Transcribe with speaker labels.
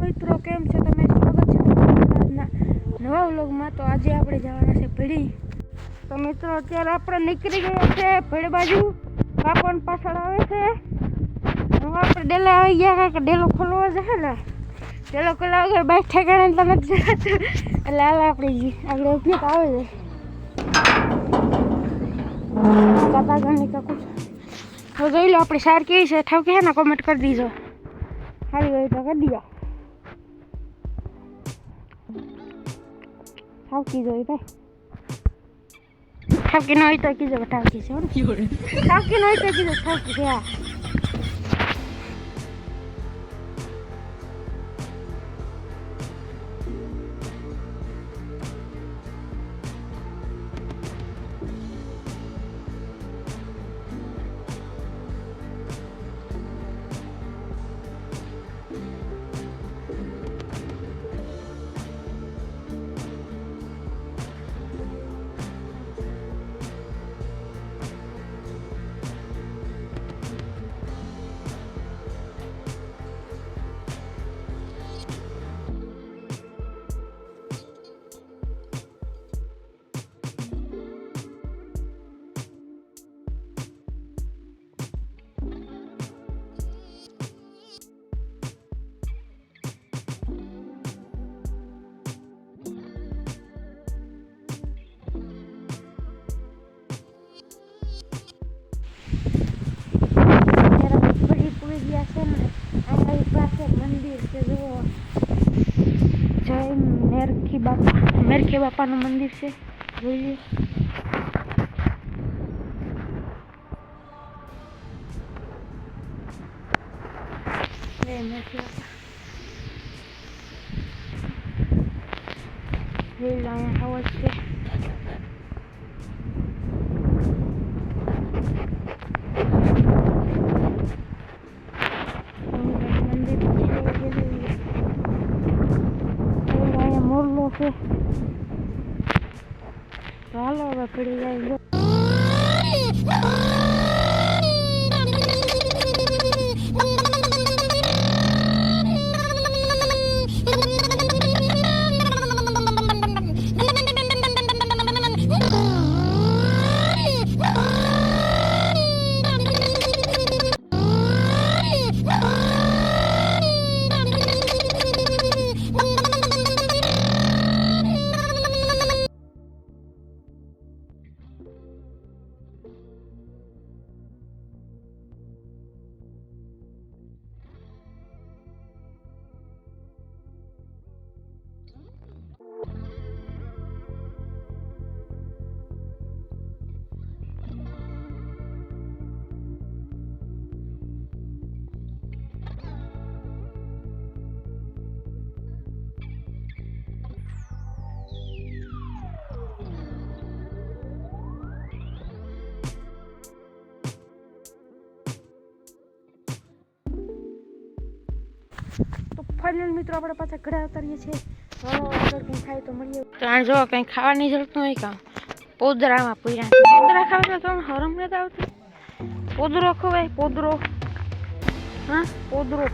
Speaker 1: મિત્રો, કેમ છો તમે? સ્વાગત છે તમારું આજના નવા વ્લોગમાં। તો આજે આપણે જવાના છે ભેડી। તો મિત્રો અત્યારે આપણે નીકળી ગયા છે ભેડ બાજુ। કાપણ પાછળ આવે છે। હવે આપણે ડેલા આવી ગયા, કારણ કે ડેલો ખોલવા જશે ને, ડેલો ખોલવા વગર બાઇક ઠેકાણે તો નથી જતું, એટલે હાલ આપણે ઉપયોગ આવે છે કાપા ગણની કાકુ। તો જોઈ લો આપણી સાર કેવી છે, ઠાવકી છે ને કોમેન્ટ કરી દીજો, સારી હોય તો કરી દીજો। ઠાવકી જોઈ ભાઈ, ઠાવકી ન હોય તો કીધો ઠાવકી છે, ઠાવકી ન હોય તો કીધો ઠાવકી છે। આ મંદિર છે, જો જય મેરખી બાપાનું મંદિર છે, જોઈ લો। મેરખી બાપા જોઈ લો, અહીંયા હવસ છે। મોરલો છે, ચાલો હવે પડી જાય। તો ફાઇનલ મિત્રો આપણે પાછા ઘરે ઉતારીએ છીએ। આગળ કંઈ ખાય તો મળીએ। તો આ જો કંઈ ખાવાની જરૂર ન હોય કામ પોદરામાં પૂર્યા, પોદરા ખાવા તો હરમ નથી આવતી। પોદરો ખવાય, પોદરો, હા પોદરો।